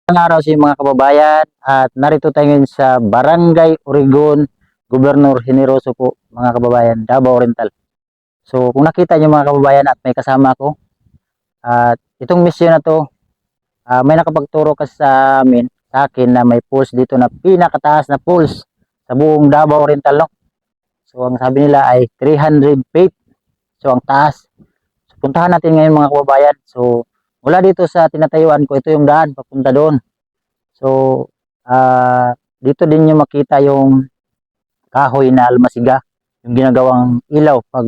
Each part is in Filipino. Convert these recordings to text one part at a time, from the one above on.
Magandang araw sa mga kababayan at narito tayo ngayon sa Barangay Oregon, Gobernador Generoso po mga kababayan, Davao Oriental. So kung nakita niyo mga kababayan at may kasama ko at itong mission na to, may nakapagturo kasi sa amin, sa akin na may pulse dito na pinakataas na pulse sa buong Davao Oriental, no? So ang sabi nila ay 300 feet. So ang taas. So puntahan natin ngayon mga kababayan. So mula dito sa tinatayuan ko, ito yung daan papunta doon. So, dito din nyo makita yung kahoy na almasiga, yung ginagawang ilaw pag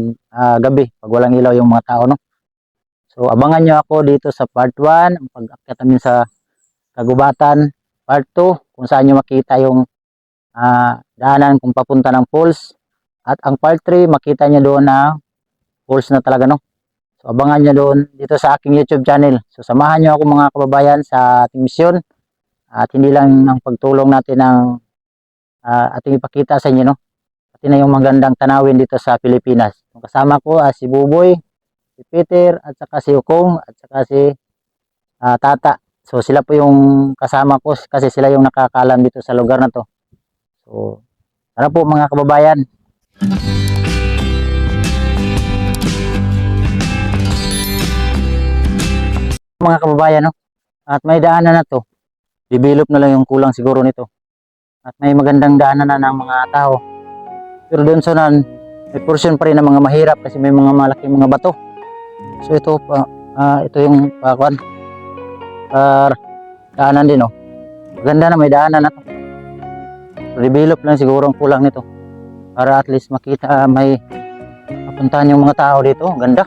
gabi, pag walang ilaw yung mga tao, no? So, abangan nyo ako dito sa part 1, pag-akyat namin sa kagubatan, part 2, kung saan nyo makita yung daanan kung papunta ng falls, at ang part 3, makita nyo doon na falls na talaga, no? So, abangan nyo doon dito sa aking YouTube channel. So, samahan nyo ako mga kababayan sa ating misyon. At hindi lang ang pagtulong natin ng ating ipakita sa inyo, no? Pati na yung magandang tanawin dito sa Pilipinas. Kasama ko si Buboy, si Peter, at saka si Ukong, at saka si Tata. So sila po yung kasama ko kasi sila yung nakakaalam dito sa lugar na to. So tara po mga kababayan. Mga kababayan, no? At may daanan na to. Develop na lang yung kulang siguro nito. At may magandang daanan na ng mga tao. Pero doon sa nan, may portion pa rin ng mga mahirap kasi may mga malaking mga bato. So ito ito yung daanan din, oh. Maganda na may daanan na to. So, develop lang siguro ang kulang nito. Para at least makita may mapuntahan yung mga tao dito. Ganda.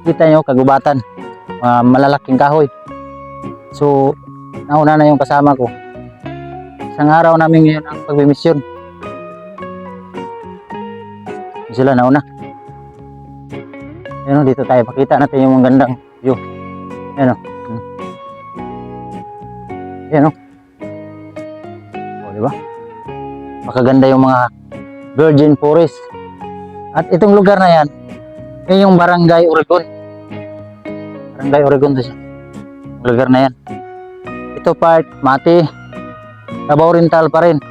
Kita nyo kagubatan. Malalaking kahoy. So nauna na yung kasama ko. Isang araw namin ngayon ang pagbimisyon. Sila nauna. Ayan, dito tayo. Pakita natin yung magandang view. Ayan, o. Ayan, o. O, diba? Makaganda yung mga virgin forest. At itong lugar na yan, yun yung Barangay Oregon. Barangay Oregon to siya. Lugar na yan. Ito part, Mati, Davao Oriental pa rin.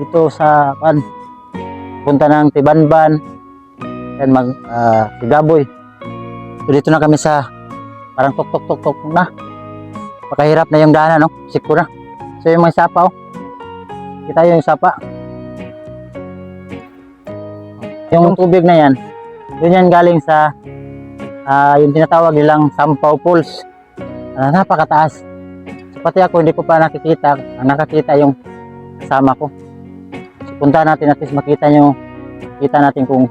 Dito sa punta ng Tibanban, yan Sigaboy. So dito na kami sa parang tok na. Pakahirap na yung daanan, no? Sikpo na. So yung mga sapa, oh. Kita yung sapa. Yung tubig na yan, yun yan galing sa yung tinatawag nilang Sampaw Falls. Napakataas. So, pati ako hindi ko pa nakikita yung kasama ko. So, punta natin at least makita natin kung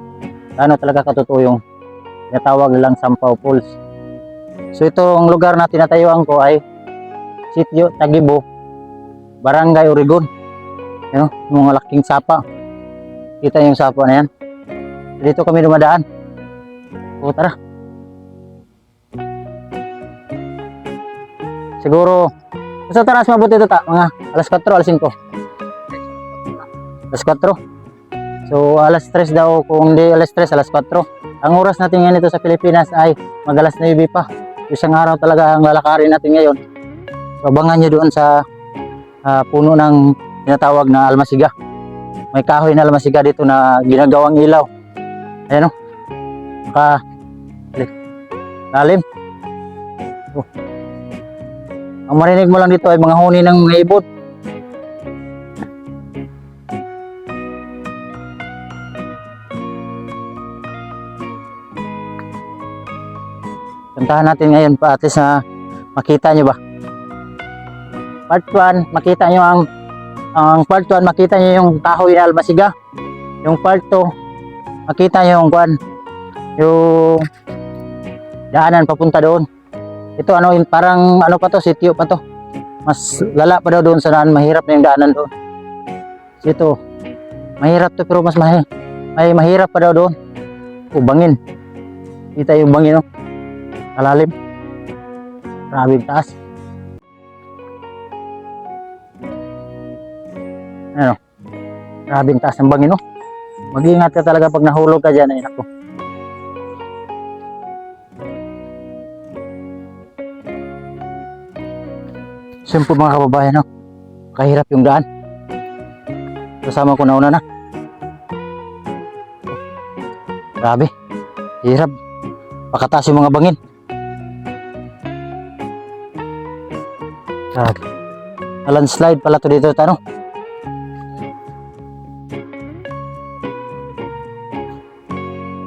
ano talaga katotoo yung tinatawag nilang Sampaw Falls. So itong lugar na tinatayuan ko ay Sitio Tagibo, Barangay Oregon. Yung mga laking sapa. Kita yung sapa na yan. Dito kami dumadaan. O tara. Siguro, sa taras mabuti ito mga alas 4, alas 5. Alas 4. So, alas 3 daw, kung hindi alas 3, alas 4. Ang oras natin ngayon ito sa Pilipinas ay mag-alas 9 pa. Isang araw talaga ang lalakarin natin ngayon. So, abangan nyo doon sa puno ng tinatawag na almasiga. May kahoy na almasiga dito na ginagawang ilaw. Ayan, o. Lalim. Oh. Ang marinig mo lang dito ay mga huni ng mga ibot. Puntahan natin ngayon pa at least na makita nyo ba. Part 1, makita nyo ang part 1, makita nyo yung kahoy na almasiga. Yung part 2, makita nyo yung daanan papunta doon. Ito parang pa to, sitio pa to. Mas lala pa daw doon sa daan, mahirap na yung daanan doon. Ito, mahirap to pero mas mahirap pa daw doon. Bangin. Kita yung bangin, no? Kalalim. Grabing taas. Ano? Grabing taas ng bangin, no? Mag-ingat ka talaga pag nahulog ka dyan. Ay, ako. Siyempre mga kababayan, no? Kahirap yung daan. Kasama ko nauna na. Grabe. Hirap. Pakataas yung mga bangin. Grabe. Landslide pala to dito, tano.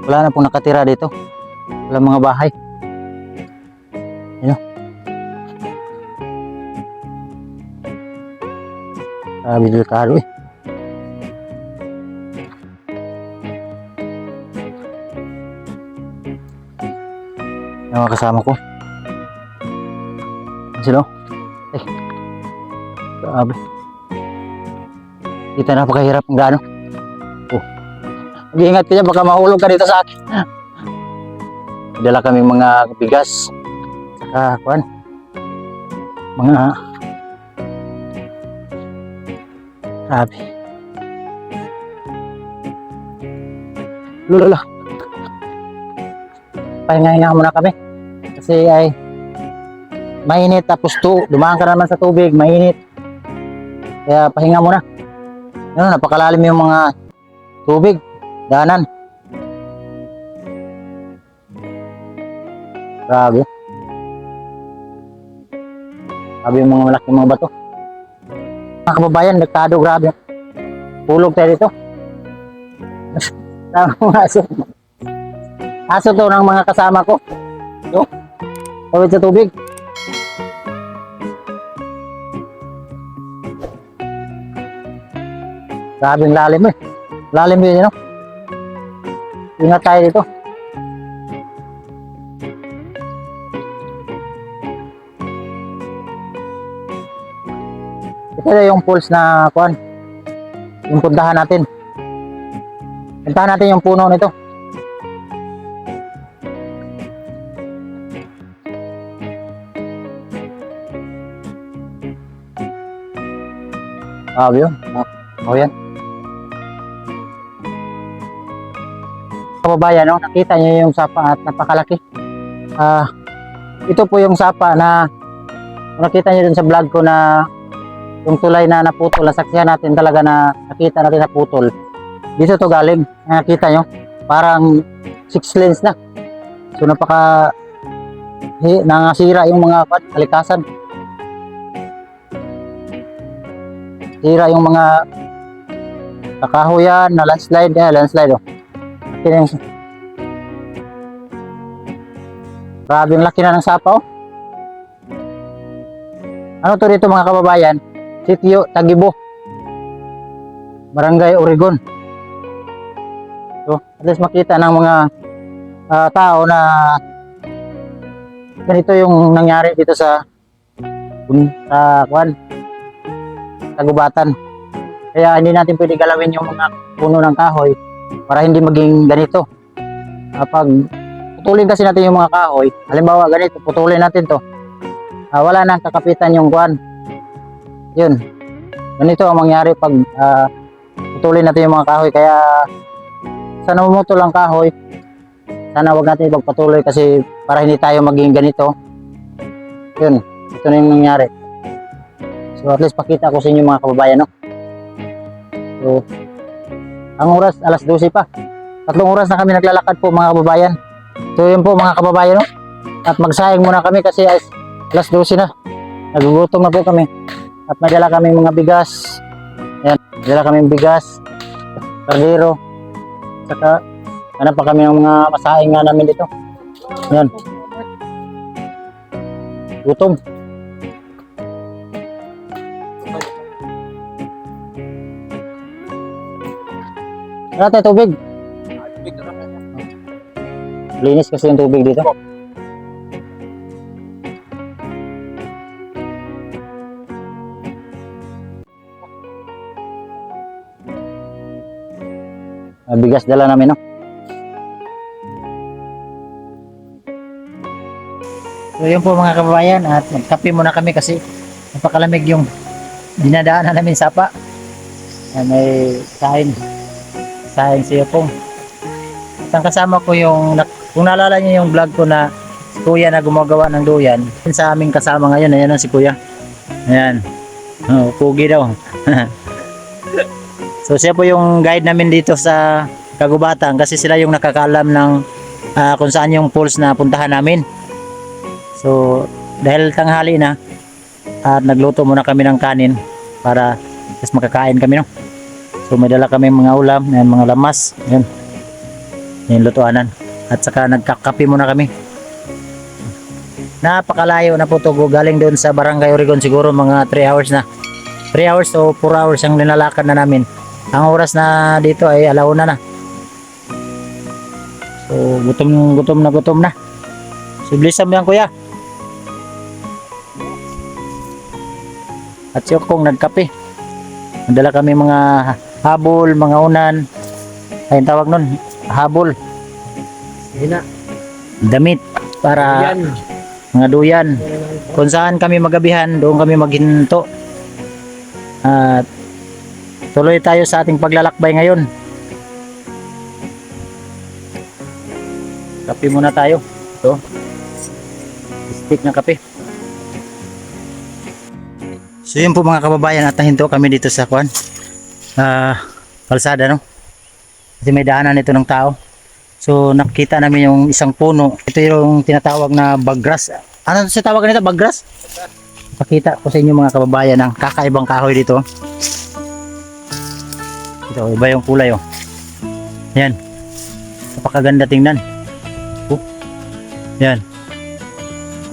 Wala na pong nakatira dito. Wala mga bahay. Ayun. Grabe, delikado eh. Yung mga kasama ko. Sino? Eh. Grabe. Kita napakahirap ng gaano. Oh. Mag-iingat ka dyan, baka mahulog ka dito sa akin. Dala kaming mga bigas. Saka, kuwan. Mga... Grabe. Lulala. Pahinga-hinga muna kami. Kasi ay mainit, tapos dumaan ka naman sa tubig, mainit. Kaya pahinga muna. Ano, napakalalim yung mga tubig, daanan. Grabe. Grabe yung mga malaking mga bato. Mga kababayan, nagtado, grabe. Tulog tayo dito. Aso to ng mga kasama ko. Ito. Tawid sa tubig. Grabing lalim eh. Lalim din, no? Ingat tayo dito. Ito na yung pools na kuan. Yung puntahan natin. Puntahan natin yung puno nito. Yun. Yan. Kababayan, no? Nakita niyo yung sapa at napakalaki. Ito po yung sapa na nakita niyo dun sa vlog ko na yung tulay na naputol. Nasaksihan natin talaga na nakita natin naputol. Dito to galing. Nakita nyo? Parang 6 lanes na. So nangasira yung mga kalikasan. Sira yung mga kakahuyan na landslide. Landslide, oh. Grabe yung laki na ng sapa, oh. Ano to dito mga kababayan? Sitio Tagibo, Barangay Urigon. So, at least makita ng mga tao na ganito yung nangyari dito sa Tagubatan. Kaya hindi natin pwede galawin yung mga puno ng kahoy para hindi maging ganito. Pag putulin kasi natin yung mga kahoy, halimbawa ganito, putulin natin to, wala nang kakapitan yung kuwan. Yun, ganito ang mangyari pag putulin natin yung mga kahoy. Kaya sana mamutol ang kahoy, sana wag natin ipagpatuloy kasi para hindi tayo maging ganito. Yun, ito na yung nangyari. So at least pakita ko sa inyo mga kababayan, no? So ang oras alas 12 pa, 3 oras na kami naglalakad po mga kababayan. So yun po mga kababayan, no? At magsayang muna kami kasi alas 12 na, nagugutom na po kami. At may dala kami mga bigas. Ayan, dala kami bigas, kardero, saka hanap pa kami ng mga masaing nga namin dito. Ayan, gutom. Wala tayo tubig. Linis kasi yung tubig dito. Bigas dala namin, no? So yun po mga kababayan, at magkape muna kami kasi napakalamig yung dinadaanan namin sapa. May saing siya pong. At ang kasama ko yung, kung naalala niyo yung vlog ko na si Kuya na gumagawa ng duyan, sa aming kasama ngayon, ayan ang si Kuya. Ayan. Oh, pugi daw. So siya po yung guide namin dito sa Kagubatan kasi sila yung nakakaalam ng kung saan yung falls na puntahan namin. So dahil tanghali na at nagluto muna kami ng kanin para mas makakain kami, no. So may dala kami mga ulam, ayan, mga lamas, ayan. Yung lutuanan. At saka nagkakape muna kami. Napakalayo na po to, galing doon sa Barangay Origon, siguro mga 3 hours na. 3 hours o 4 hours ang nilalakad na namin. Ang oras na dito ay 1:00 na. So gutom na. So bilisan mo yan, kuya. At si Okong nagkape. Nadala kami mga habol, mga unan. Ay, tawag nun, habol. Damit para mga duyan. Kung saan kami magabihan, doon kami maghinto. At tuloy tayo sa ating paglalakbay ngayon. Kape muna tayo. Ito. Stick na kape. So yun po mga kababayan, at nahinto kami dito sa kalsada, no? Kasi may daanan ito ng tao. So nakita namin yung isang puno. Ito yung tinatawag na bagras. Ano sa tawag nito? Bagras? Pakita ko sa inyo mga kababayan ang kakaibang kahoy dito. Ito, iba yung kulay, oh. Yan. Napakaganda tingnan. Oh. Yan.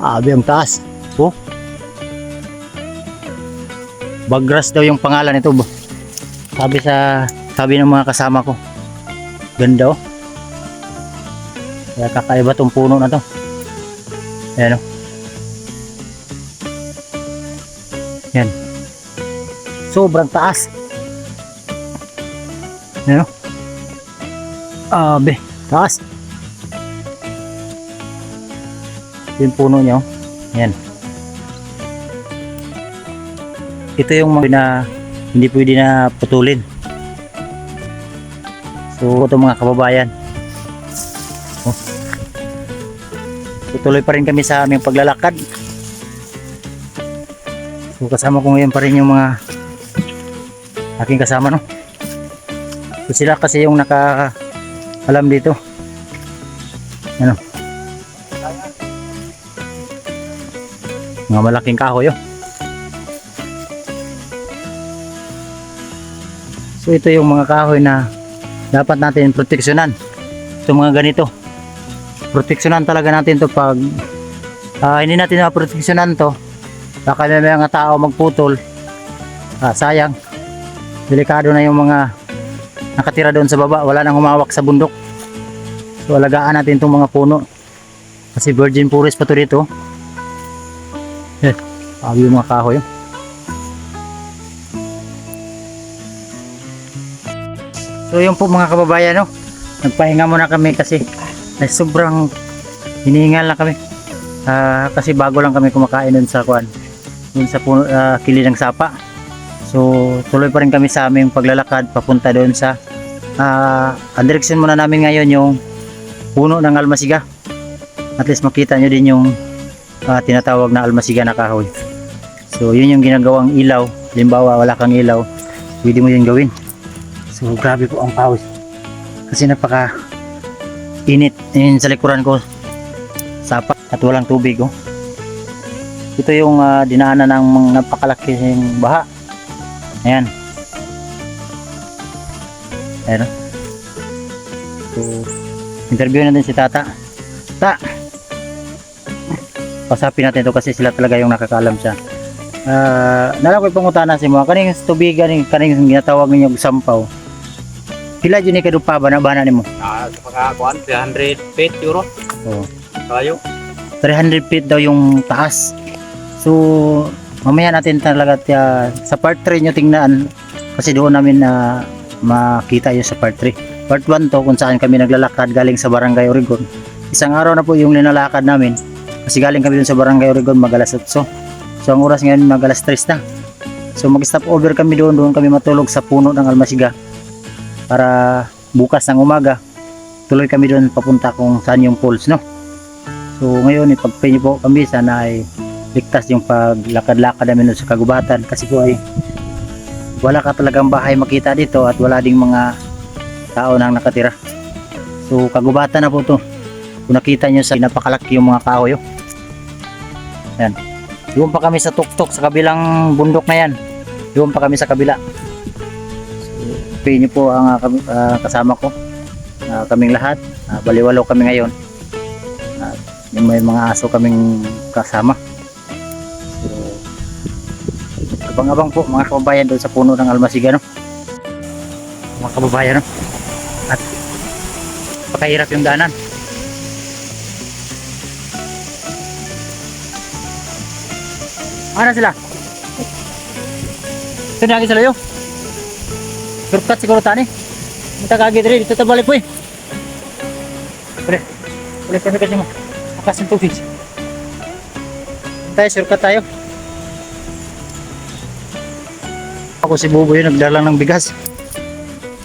Abi ang taas. Oh. Bagras daw yung pangalan nito. Sabi ng mga kasama ko. Ganda, oh. Kaya kakaiba tong puno na to. Ayan, oh. Yan. Sobrang taas. Ayan, oh. Abe, taas. Yung puno niya, oh. Yan. Ito yung mga na hindi pwede na putulin. So ito mga kababayan, oh. Tutuloy pa rin kami sa aming paglalakad. So kasama ko ngayon pa rin yung mga aking kasama, no. So sila kasi yung nakaalam dito. Ano, mga malaking kahoy, oh. So ito yung mga kahoy na dapat natin proteksyonan. Ito mga ganito. Proteksyonan talaga natin to pag hindi natin na-proteksyonan to. Baka may mga tao magputol. Sayang. Delikado na yung mga nakatira doon sa baba. Wala nang humawak sa bundok. So alagaan natin itong mga puno. Kasi virgin forest pa to dito. Sabi yung mga kahoy. So yun po mga kababayan, no? Nagpahinga muna kami kasi sobrang hinihingal na kami. Kasi bago lang kami kumakain dun sa dun sa kilid ng sapa. So tuloy pa rin kami sa aming paglalakad papunta doon sa ang direksyon muna namin ngayon yung puno ng almasiga. At least makita nyo din yung tinatawag na almasiga na kahoy. So yun yung ginagawang ilaw. Halimbawa wala kang ilaw, pwede mo yun gawin. So grabe po ang pawis kasi napaka init. Yun sa likuran ko sapa at walang tubig, oh. Ito yung dinaanan ng mga napakalaking baha. Ayan. Ayan. So interview natin si Tata. Pasapin natin ito kasi sila talaga yung nakakaalam siya. Nala ko pangutana si mo kaning tubig kaning ginatawag ninyo sampaw. Pila dyan ni kadupa ba na nimo? Pagkakuan 300 feet euro. Oh. Kayo? 300 feet daw yung taas. So mamaya natin talaga sa part 3 nyo tingnan kasi doon namin makita yung sa part 3. Part 1 to kung saan kami naglalakad galing sa Barangay Origon. Isang araw na po yung linalakad namin kasi galing kami dun sa Barangay Origon mag-alas 8. So ang oras ngayon mag-alas 3 na. So mag-stop over kami doon kami matulog sa puno ng almasiga para bukas ng umaga tuloy kami doon papunta kung saan yung falls, no. So ngayon ipagpay niyo po kami sana ay ligtas yung paglakad-lakad namin doon sa kagubatan kasi po ay wala ka talagang bahay makita dito at wala ding mga tao nang nakatira. So kagubatan na po to. Kung nakita nyo sa napakalaki yung mga kahoy. Yan. Doon pa kami sa tuktok sa kabilang bundok na yan. Doon pa kami sa kabila. So, pili nyo po ang kasama ko. Kaming lahat. Baliwalo kami ngayon. May mga aso kaming kasama. So, abang-abang po mga kababayan doon sa puno ng almasiga, no? Mga kababayan, no? At pakahirap yung daanan. Ano sila? Ito na lagi sila yun. Shortcut siguro tani. Minta kagad rin. Dito tabalik po eh. Boleh kasi mo. Makasin tubig. Tayo, shortcut tayo. Ako si Buboy yun, nagdala ng bigas.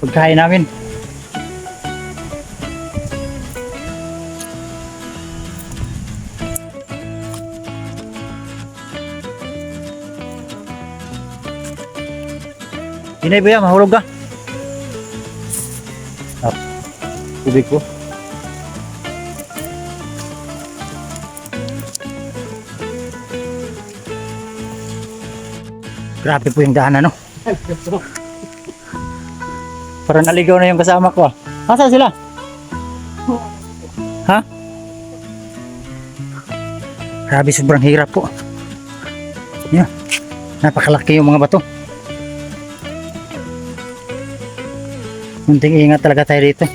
Pagkain namin. Hinay ba yan? Mahulog ka? Tubig ko. Grabe po yung daanan, no? Parang naligaw na yung kasama ko. Asan sila? Ha? Grabe, sobrang hirap po. Yan. Napakalaki yung mga bato. Munting ingat talaga tayo dito.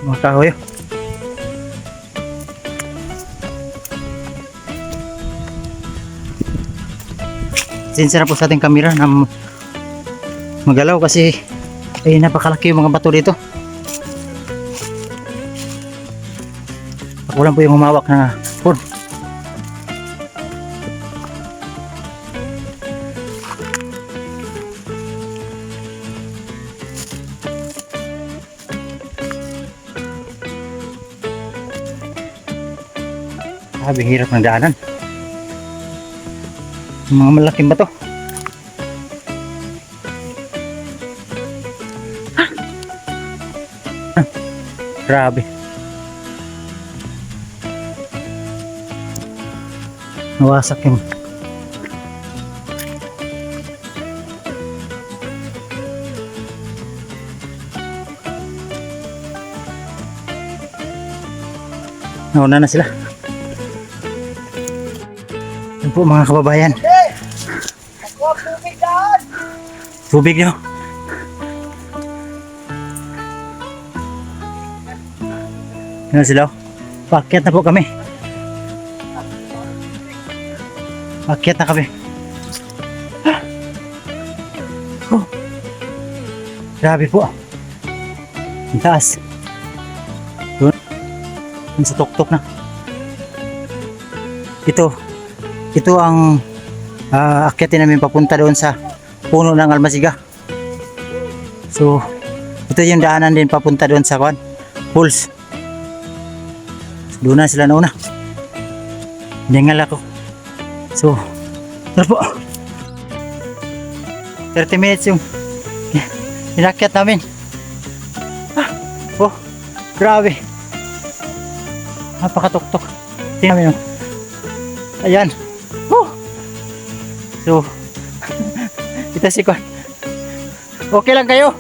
Mga kahoy. Sinsya na po sa ating kamera na magalaw kasi napakalaki yung mga bato dito. Ako lang po yung humawak na phone. Sabi, hirap ng daanan. Mga malaking bato. Grabe. Nawasak yung nauna na sila. Yan po mga kababayan. Tubig nyo. Yan na sila. Paakyat na po kami. Akyat na kami. Oh. Grabe po. Ang taas. Doon. Sa tuktok na. Ito ang akyatin namin papunta doon sa puno ng almasiga. So, ito yung daanan din papunta doon sa pools. Doon na sila nauna. Hingal ako. So, tara po. 30 minutes yung inakyat namin. Oh, grabe. Napakatuktok. Tingnan mo yun. Ayan. So, ito si Kwan. Okay lang kayo?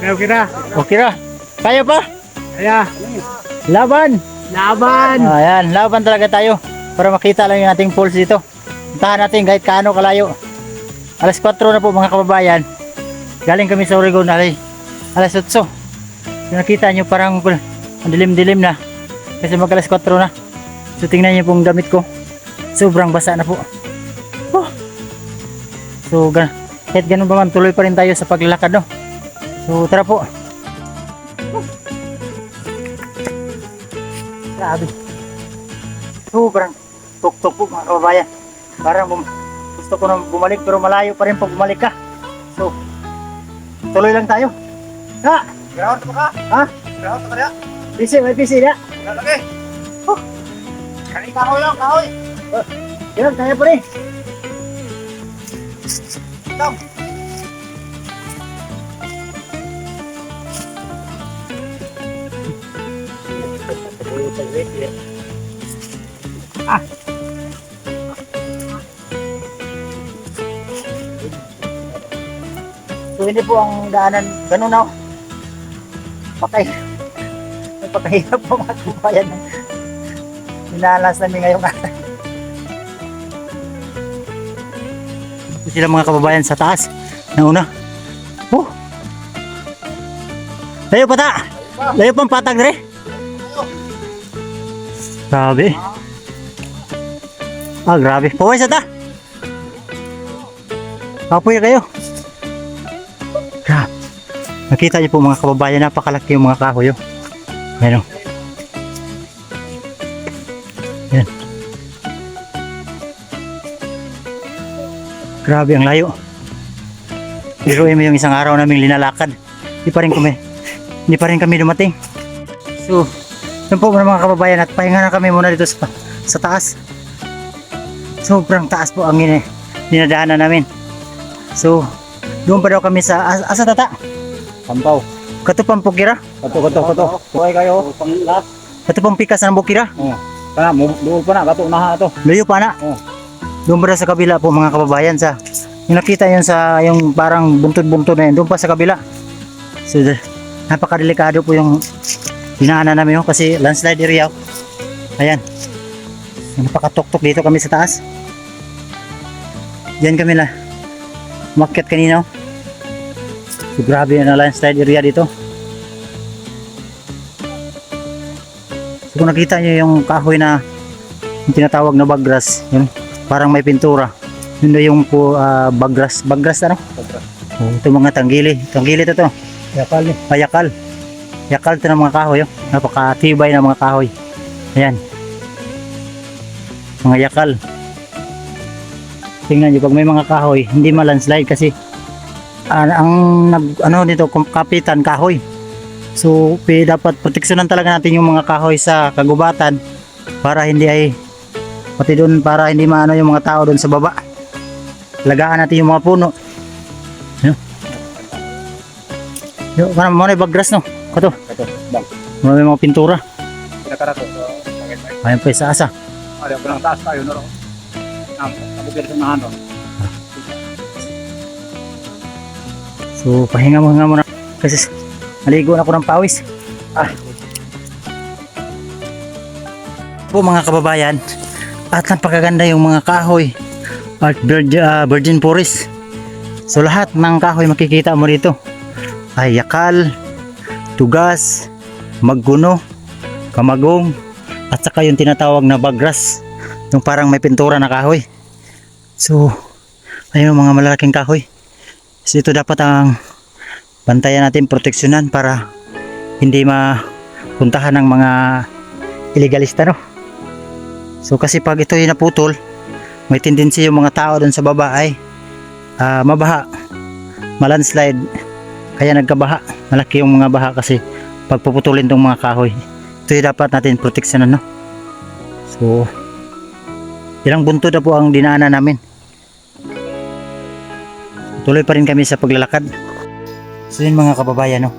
Okay na. Okay na. Kaya pa? Kaya. Laban. Laban. Ayan, laban talaga tayo. Para makita lang yung ating pulse dito. Puntahan natin kahit kaano kalayo. Alas 4 na po mga kababayan. Galing kami sa Oregon alas 8. So nakita nyo parang ang dilim-dilim na. Kasi mag alas 4 na. So tingnan nyo pong damit ko. Sobrang basa na po. So kahit ganun pa man, tuloy pa rin tayo sa paglalakad, no? So tara po. Grabe. Sobrang tuktok po mga kababayan. Parang Gusto ko na bumalik pero malayo pa rin pag bumalik ka. So, tuloy lang tayo. Ha? Ground pa ka? Ha? Ground pa ka na? Busy, may busy na. Lalaki. Oh. Kain kahoy lang, kahoy. Yan, kaya pa rin. Ikaw. Ah. So hindi po ang daanan ganun na. Patay. May pagkahirap po mga kabayan. Minalas namin ngayong araw. Ito sila mga kababayan sa taas. Nauna. Oh. Layo pa ta. Layo pang patag rin. Grabe. Ah, grabe. Paway sa ta. Kapoy kayo. Grabe. Nakita niyo po mga kababayan, napakalaki yung mga kahoy. Oh. Ayan o. Ayan. Grabe ang layo. Biruin mo yung isang araw naming linalakad. Hindi pa rin kami dumating. So, yun po mga kababayan, at pahinga na kami muna dito sa taas. Sobrang taas po ang dinadaanan namin. So, doon pa daw kami sa asa tata. Pampaw. Katupang Bukira. Kato. Buhay kayo. Panglas. Katupang pikas ng Bukira. Oh. Kana, doon pa na. Kato na to. Layo pa na. Oh. Doon pa daw sa kabila po mga kababayan, sa yung nakita yun sa yung parang buntod-buntod na yun, doon pa sa kabila. So, napakadelikado po yung dinaanan namin yun kasi landslide area. Ayan. Napakatuktok dito kami sa taas. Diyan kami na umakyat kanina. So, grabe na landslide area dito. So, kung nakita nyo yung kahoy na yung tinatawag na bagras, yun, parang may pintura. Yun na yung po bagras ano? Oh, ito mga tanggili to. Yakal ni. Yakal ito ng mga kahoy. Oh. Napakatibay ng mga kahoy. Ayan. Mga yakal. Tingnan nyo, pag may mga kahoy, hindi ma-landslide kasi dito, kapitan kahoy. So, dapat proteksyonan talaga natin yung mga kahoy sa kagubatan para hindi maano yung mga tao doon sa baba. Lagaan natin yung mga puno. Yo, kanang mo na bagras no. Kato. Bang. May mga pintura. Pinakarato. Ayan pa sa asa. Ada ko lang taas tayo na ro. Nabukir sa nahan ro. So, pahinga muna kasi naligo na ako ng pawis. Po mga kababayan, at napakaganda yung mga kahoy at virgin forest. So lahat ng kahoy makikita mo dito ay yakal, tugas, magguno, kamagong, at saka yung tinatawag na bagras, yung parang may pintura na kahoy. So ayun mga malalaking kahoy. So ito dapat ang bantayan natin, proteksyonan para hindi mapuntahan ng mga illegalista, no? So kasi pag ito yung naputol, may tendency yung mga tao doon sa baba ay mabaha, malandslide, kaya nagkabaha. Malaki yung mga baha kasi pagpuputulin tong mga kahoy. Ito yung dapat natin proteksyonan, no? So ilang buntod na po ang dinaanan namin. Tuloy pa rin kami sa paglalakad. So yun mga kababayan, no?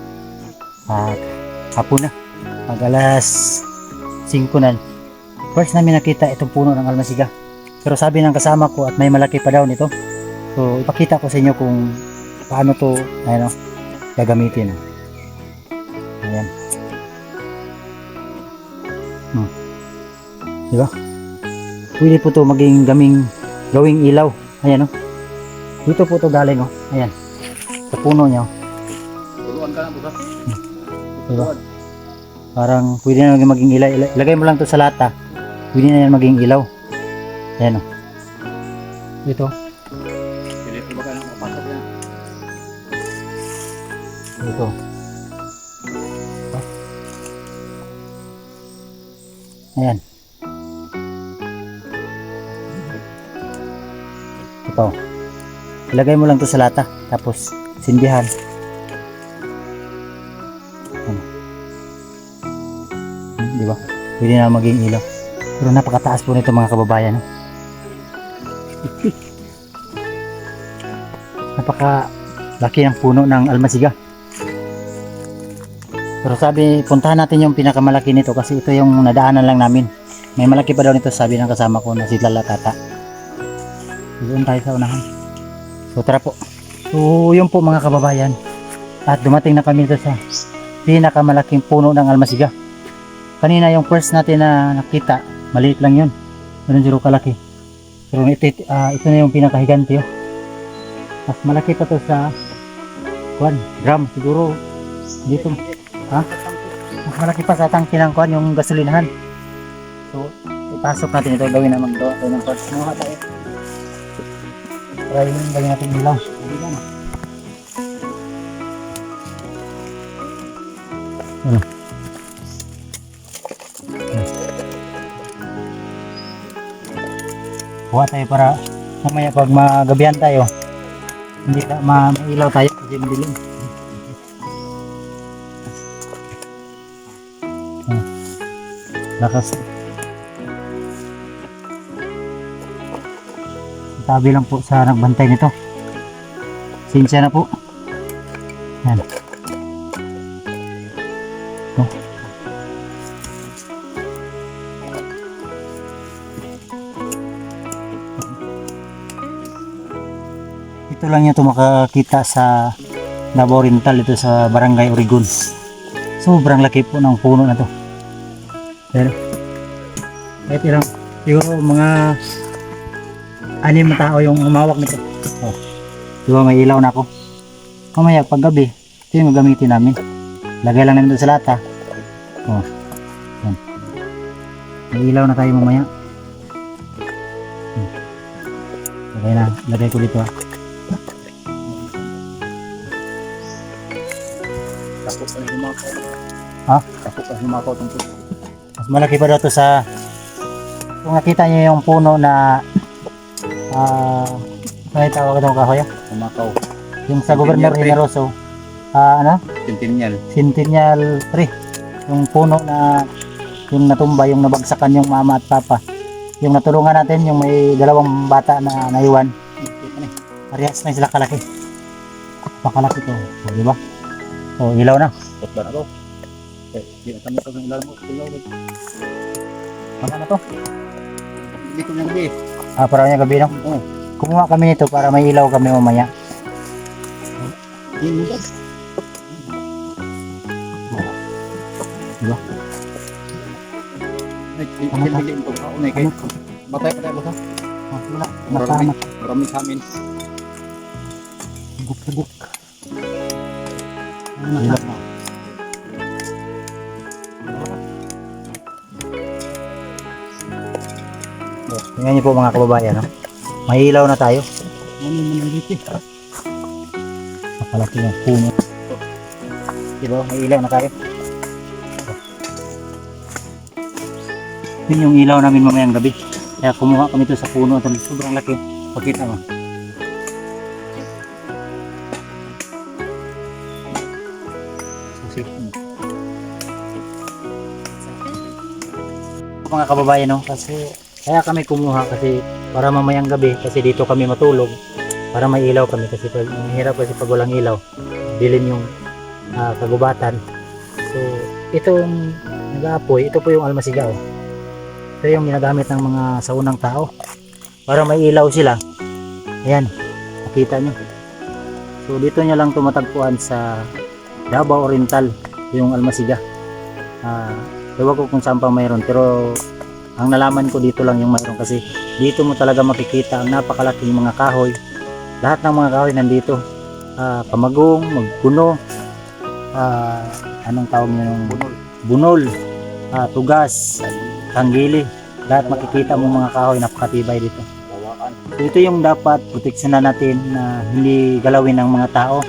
Hapon na, mag alas 5 na. First namin nakita itong puno ng almasiga, pero sabi ng kasama ko at may malaki pa daw nito. So ipakita ko sa inyo kung paano to gagamitin. Ayan. Diba? Pwede po to maging gawing ilaw. Ayan, no? Dito po to galing, oh. Ayan. Sa puno niya. Tuluan ka na buka. Diba? Parang pwede na maging ilaw. Ilagay mo lang to sa lata. Pwede na yan maging ilaw. Ayan, oh. Dito. Pili ko ba ka nang mapasok yan? Dito. Ayan. Ito. Ilagay mo lang to sa lata. Tapos, sindihan. Di ba? Pwede na maging ilaw. Pero napakataas po nito mga kababayan. Napaka laki ng puno ng almasiga. Pero sabi, puntahan natin yung pinakamalaki nito kasi ito yung nadaanan lang namin. May malaki pa daw nito, sabi ng kasama ko na si Lala Tata. Doon tayo sa unahan. So tara po. So yun po mga kababayan. At dumating na kami dito sa pinakamalaking puno ng almasiga. Kanina yung first natin na nakita, maliit lang yun. Ganun siguro kalaki. Pero ito na yung pinakahiganti. Oh. Mas malaki pa to sa gram siguro dito. Ha? Mas malaki pa sa tangki ng yung gasolinahan. So, ipasok natin ito. Gawin na maggawa tayo ng parts. Mga tayo. Try yung gawin natin ilaw. Ano? Kuha tayo para mamaya pag magabihan tayo hindi na mailaw tayo kasi madilim. Lakas. Tabi lang po sa nagbantay nito. Sinsya na po. Yan. Oh. Ito lang yung makakita sa Davao Oriental dito sa Barangay Urigon. Sobrang laki po ng puno na to. Pero kahit ilang siguro mga 6 na tao yung umawak nito. Oh. Diba may ilaw na ako. Mamaya pag gabi, ito yung gagamitin namin. Lagay lang namin doon sa lata. Oh. Yan. May ilaw na tayo mamaya. Lagay ko dito ha. Tapos ang humakaw. Ha? Tapos ang humakaw tungkol. Mas malaki pa daw to sa kung nakita niyo yung puno na may tawag itong kahoy Humakaw. yung sa Governor Generoso ano? Centennial tree yung puno na yung natumba, yung nabagsakan yung mama at papa yung natulungan natin, yung may 2 bata na naiwan parehas na sila kalaki pakalaki to, so, diba? So ilaw na Tapos ba na to? Hindi na kami pag ilaw mo. tama na to Dito na gabi. para niya gabi no? Oo. Kumuha kami nito para may ilaw kami mamaya. Diba? Bilhin ko. Unay kay. Batay pa tayo ba? Wala, masamat. Marami sa amin. Buguk-buguk. Hilap na. Tingnan niyo po mga kababayan, no? May ilaw na tayo. Ano naman dito? Nakalaki yung puno. Diba? May ilaw na tayo. Yun yung ilaw namin mamayang gabi. Kaya kumuha kami ito sa puno. Sobrang laki. Pakita mo. Mga kababayan, no? Kasi kaya kami kumuha kasi para mamayang gabi kasi dito kami matulog para may ilaw kami kasi pag hirap kasi pag walang ilaw dilim yung kagubatan. So itong nag-aapoy, ito po yung almasiga. Ito yung ginagamit ng mga saunang tao para may ilaw sila. Ayan, nakita nyo. So dito nyo lang tumatagpuan sa Davao Oriental yung almasiga. Ewan ko kung saan pa mayroon pero ang nalaman ko dito lang yung mayroon kasi dito mo talaga makikita ang napakalaking mga kahoy. Lahat ng mga kahoy nandito. Kamagong, magkuno, anong tawag nyo yung bunol, tugas, tanggili. Lahat makikita mo mga kahoy, napakatibay dito. So ito yung dapat proteksyonan natin na hindi galawin ng mga tao.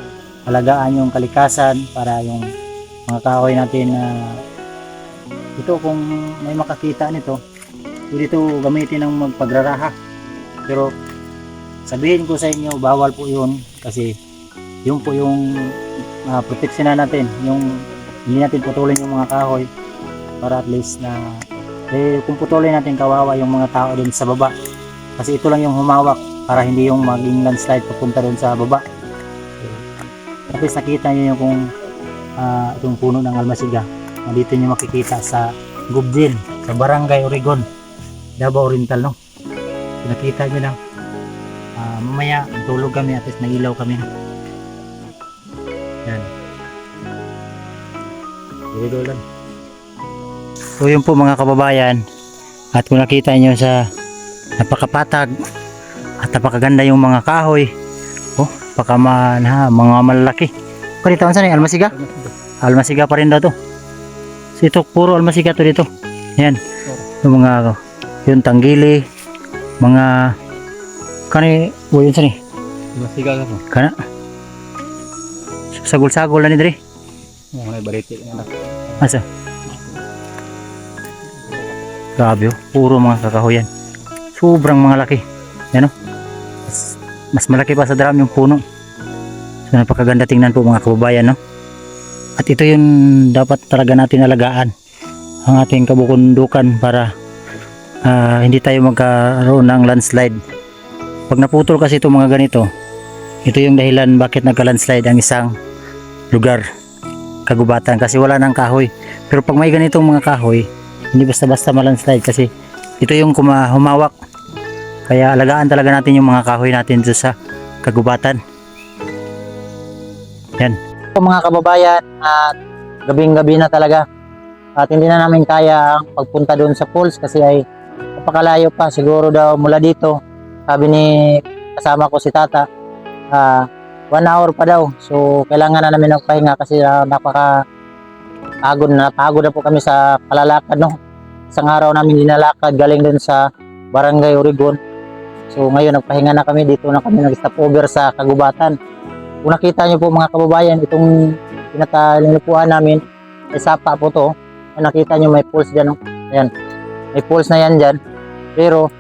Alagaan yung kalikasan para yung mga kahoy natin na ito kung may makakita nito pwede ito gamitin ng magpagraraha pero sabihin ko sa inyo, bawal po yun kasi yun po yung proteksyon na natin, yung hindi natin putulin yung mga kahoy para at least na kung putulin natin kawawa yung mga tao dun sa baba kasi ito lang yung humawak para hindi yung maging landslide papunta dun sa baba. At least nakita nyo yung kung itong puno ng almasiga na dito nyo makikita sa Gubjin, sa Barangay Origon, Davao Oriental, no? So, nakita nyo lang. Mamaya tulog kami at least nagilaw kami. Yan. Dito lang. So yun po mga kababayan, at kung nakita nyo sa napakapatag at napakaganda yung mga kahoy, mga malalaki. Dito saan almasiga? Almasiga pa rin daw to. So ito puro almasiga to dito. Yan. Yung mga yung tanggili, mga yun saan Almasiga ka po. kana sagol-sagol na ni diri. Mga barete nga na. Asa? Grabe, puro mga kakahoyan. Sobrang mga laki. Yan, mas malaki pa sa drum yung puno. So napakaganda tingnan po mga kababayan, no? At ito yung dapat talaga natin alagaan, ang ating kabukundukan para hindi tayo magkaroon ng landslide. Pag naputol kasi itong mga ganito, ito yung dahilan bakit nagka-landslide ang isang lugar, kagubatan, kasi wala nang kahoy. Pero pag may ganitong mga kahoy, hindi basta-basta malandslide kasi ito yung humawak. Kaya alagaan talaga natin yung mga kahoy natin sa kagubatan. Yan. Mga kababayan, at gabing-gabi na talaga at hindi na namin kaya ang pagpunta doon sa falls kasi ay napakalayo pa siguro daw mula dito. Sabi ni kasama ko si Tata, 1 hour pa daw. So kailangan na namin magpahinga kasi napagod na po kami sa kalalakad, no. Isang araw namin dinalakad galing dun sa Barangay Origon. So ngayon nagpahinga na kami, dito na kami nag-stop over sa kagubatan. Kung nakita nyo po mga kababayan, itong pinatalinupuan namin ay sapa po to. Nakita nyo may pulse dyan, no? Ayan, may pulse na yan dyan. Pero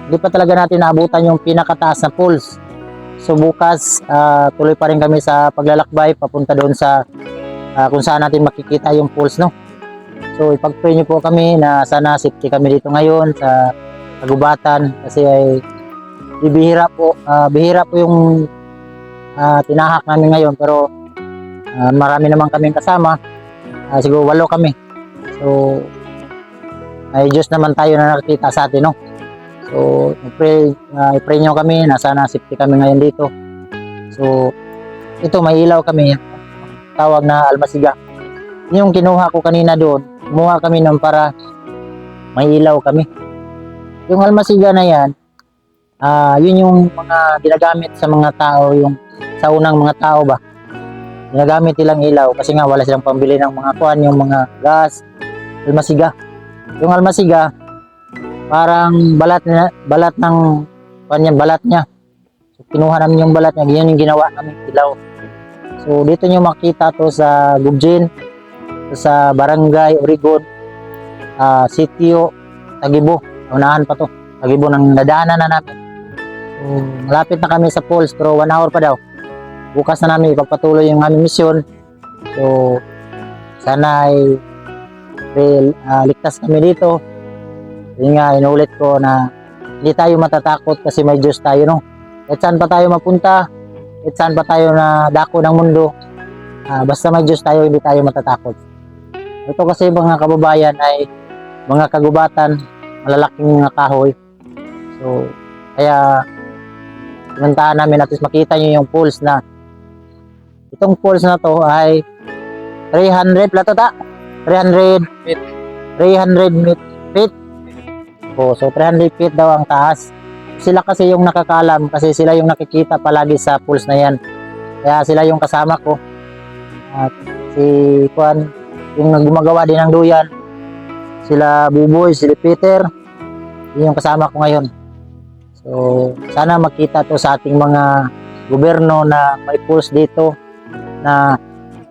hindi pa talaga natin naabutan yung pinakataas na pulse. So bukas tuloy pa rin kami sa paglalakbay papunta doon sa kung saan natin makikita yung pulse, no. So ipag-pray nyo po kami na sana safety kami dito ngayon sa kagubatan kasi ay bihira po yung tinahak namin ngayon, pero marami naman kaming kasama, siguro 8 kami. So ay Diyos naman tayo na nakikita sa atin, no. So i-pray nyo kami na sana safety kami ngayon dito. So ito may ilaw kami, tawag na almasiga. Yung kinuha ko kanina doon, kumuha kami nun para may ilaw kami. Yung almasiga na yan, yun yung mga ginagamit sa mga tao, yung sa unang mga tao ba, ginagamit nilang ilaw kasi nga wala silang pambili ng mga kuan, yung mga gas. Almasiga, yung almasiga parang balat ng kanya, balat niya. So kinuha namin yung balat niya, yun yung ginawa namin ilaw. So dito nyo makita to sa Gubjin, sa Barangay Origon, Sitio Tagibo. Unahan pa to, Tagibo, ng nadaanan na namin. So malapit na kami sa falls, pero 1 hour pa daw. Bukas na namin ipagpatuloy yung aming misyon. So sana ay ligtas kami dito. Yun nga, inulit ko na hindi tayo matatakot kasi may Diyos tayo, no. At saan pa tayo mapunta, at saan pa tayo na dako ng mundo, basta may Diyos tayo, hindi tayo matatakot. Ito kasi mga kababayan ay mga kagubatan, malalaking mga kahoy. So kaya pinuntahan namin at least makita nyo yung pulse na itong pulse na to ay 300 feet. So 300 feet daw ang taas. Sila kasi yung nakakalam kasi sila yung nakikita palagi sa pulse na yan. Kaya sila yung kasama ko. At si Juan, yung gumagawa din ng duyan. Sila Buboy, sila Peter, yun yung kasama ko ngayon. So sana makita to sa ating mga gobyerno na may pulse dito na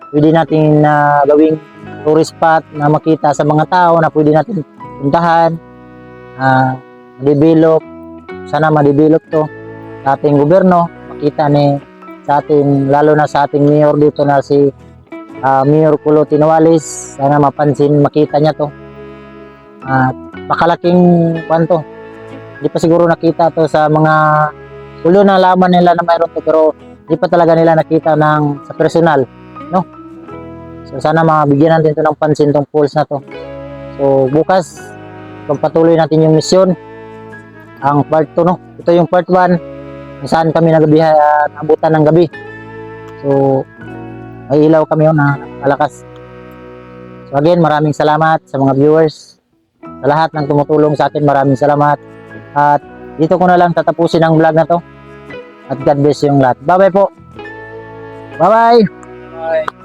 pwede natin gawing tourist spot na makita sa mga tao na pwede natin puntahan, develop sana ma-develop to sa ating gobyerno, makita sa ating, lalo na sa ating mayor dito na si Mayor Kulo Tinoales, sana mapansin, makita niya to. At pakalaking kwanto. Hindi pa siguro nakita to sa mga ulo na laman nila na mayroon to, pero hindi pa talaga nila nakita sa personal, no? So sana mabigyan natin to ng pansin tong pools na to. So bukas pagpatuloy natin yung misyon, ang part 2, no? Ito yung part 1 kung saan kami nabutan ng gabi. So may ilaw kami na malakas. So again, maraming salamat sa mga viewers, sa lahat ng tumutulong sa akin, maraming salamat. At dito ko na lang tatapusin ang vlog na to. At God bless yung lahat. Bye bye po. Bye bye. Bye.